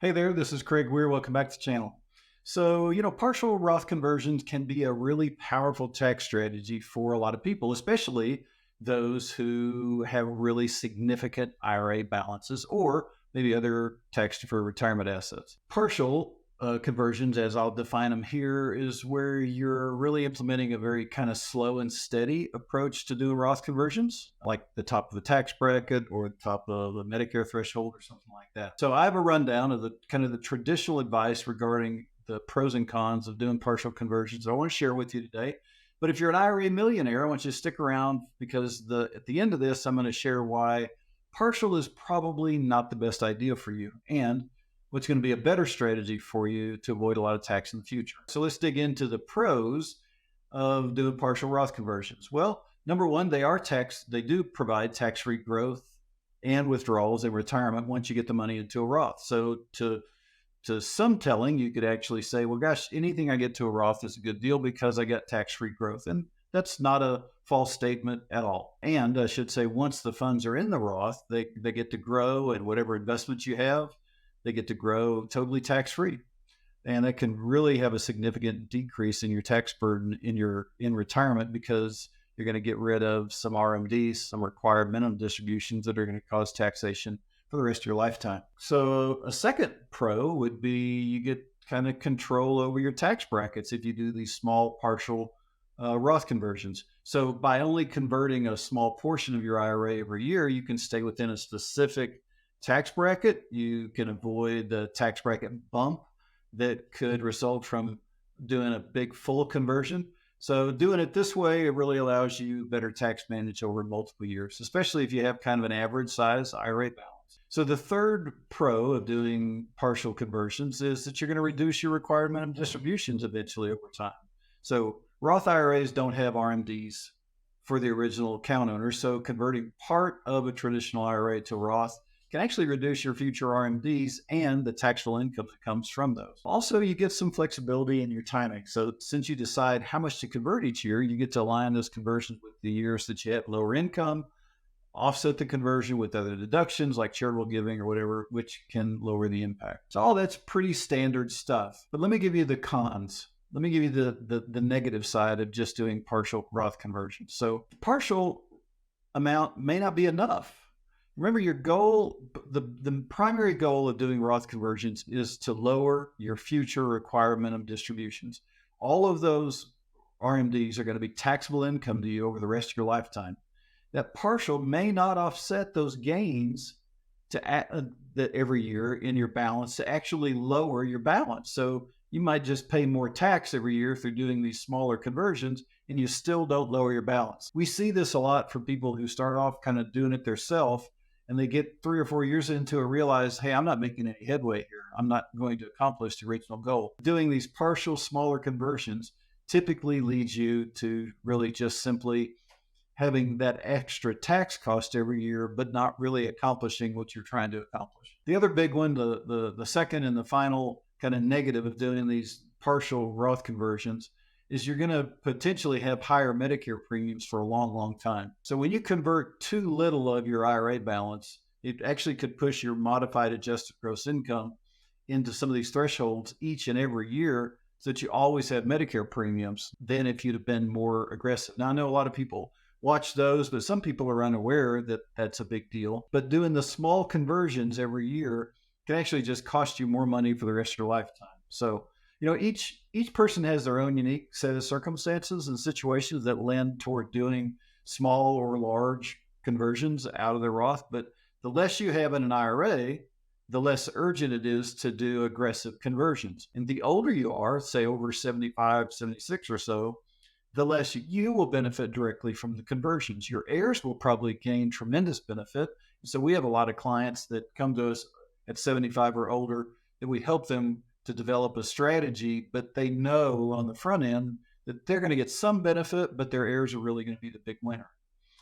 Hey there, this is Craig Weir. Welcome back to the channel. Partial Roth conversions can be a really powerful tax strategy for a lot of people, especially those who have really significant IRA balances or maybe other tax deferred retirement assets. Partial conversions, as I'll define them here, is where you're really implementing a very kind of slow and steady approach to doing Roth conversions, like the top of the tax bracket or the top of the Medicare threshold or something like that. So I have a rundown of the kind of the traditional advice regarding the pros and cons of doing partial conversions I want to share with you today. But if you're an IRA millionaire, I want you to stick around because at the end of this, I'm going to share why partial is probably not the best idea for you and what's going to be a better strategy for you to avoid a lot of tax in the future. So let's dig into the pros of doing partial Roth conversions. Well, number one, they do provide tax-free growth and withdrawals in retirement once you get the money into a Roth. So to some telling, you could actually say, well, gosh, anything I get to a Roth is a good deal because I got tax-free growth. And that's not a false statement at all. And I should say, once the funds are in the Roth, they get to grow, and whatever investments you have, they get to grow totally tax-free. And that can really have a significant decrease in your tax burden in retirement because you're going to get rid of some RMDs, some required minimum distributions that are going to cause taxation for the rest of your lifetime. So a second pro would be you get kind of control over your tax brackets if you do these small partial Roth conversions. So by only converting a small portion of your IRA every year, you can stay within a specific tax bracket. You can avoid the tax bracket bump that could result from doing a big full conversion. So doing it this way, it really allows you better tax manage over multiple years, especially if you have kind of an average size IRA balance. So the third pro of doing partial conversions is that you're going to reduce your required minimum distributions eventually over time. So Roth IRAs don't have RMDs for the original account owner. So converting part of a traditional IRA to Roth can actually reduce your future RMDs and the taxable income that comes from those. Also, you get some flexibility in your timing. So since you decide how much to convert each year, you get to align those conversions with the years that you have lower income, offset the conversion with other deductions like charitable giving or whatever, which can lower the impact. So all that's pretty standard stuff. But let me give you the cons. Let me give you the negative side of just doing partial Roth conversions. So partial amount may not be enough. Remember, your goal, the primary goal of doing Roth conversions is to lower your future required minimum distributions. All of those RMDs are going to be taxable income to you over the rest of your lifetime. That partial may not offset those gains that every year in your balance to actually lower your balance. So you might just pay more tax every year through doing these smaller conversions, and you still don't lower your balance. We see this a lot from people who start off kind of doing it themselves, and they get 3 or 4 years into it, realize, hey, I'm not making any headway here. I'm not going to accomplish the original goal. Doing these partial, smaller conversions typically leads you to really just simply having that extra tax cost every year, but not really accomplishing what you're trying to accomplish. The other big one, the second and the final kind of negative of doing these partial Roth conversions is you're going to potentially have higher Medicare premiums for a long, long time. So when you convert too little of your IRA balance, it actually could push your modified adjusted gross income into some of these thresholds each and every year so that you always have Medicare premiums than if you'd have been more aggressive. Now, I know a lot of people watch those, but some people are unaware that that's a big deal. But doing the small conversions every year can actually just cost you more money for the rest of your lifetime. So each person has their own unique set of circumstances and situations that lend toward doing small or large conversions out of their Roth. But the less you have in an IRA, the less urgent it is to do aggressive conversions. And the older you are, say over 75, 76 or so, the less you will benefit directly from the conversions. Your heirs will probably gain tremendous benefit. So we have a lot of clients that come to us at 75 or older that we help them to develop a strategy, but they know on the front end that they're going to get some benefit, but their heirs are really going to be the big winner.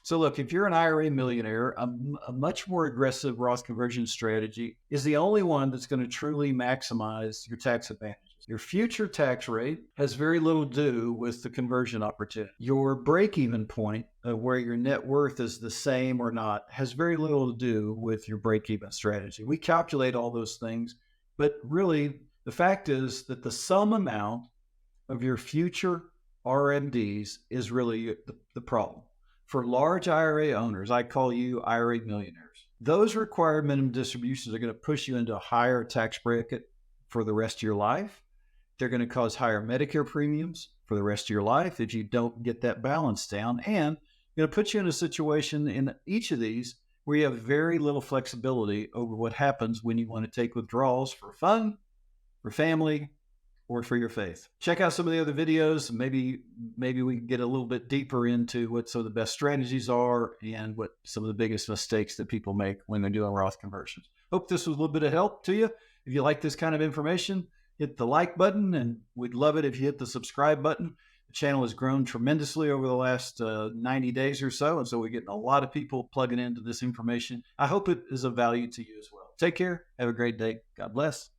So look, if you're an IRA millionaire, a much more aggressive Roth conversion strategy is the only one that's going to truly maximize your tax advantages. Your future tax rate has very little to do with the conversion opportunity. Your break-even point of where your net worth is the same or not has very little to do with your break-even strategy. We calculate all those things But really, the fact is that the sum amount of your future RMDs is really the problem. For large IRA owners, I call you IRA millionaires. Those required minimum distributions are going to push you into a higher tax bracket for the rest of your life. They're going to cause higher Medicare premiums for the rest of your life if you don't get that balance down. And going to put you in a situation in each of these where you have very little flexibility over what happens when you want to take withdrawals for fun, for family, or for your faith. Check out some of the other videos. Maybe we can get a little bit deeper into what some of the best strategies are and what some of the biggest mistakes that people make when they're doing Roth conversions. Hope this was a little bit of help to you. If you like this kind of information, hit the like button, and we'd love it if you hit the subscribe button. The channel has grown tremendously over the last 90 days or so, and so we're getting a lot of people plugging into this information. I hope it is of value to you as well. Take care. Have a great day. God bless.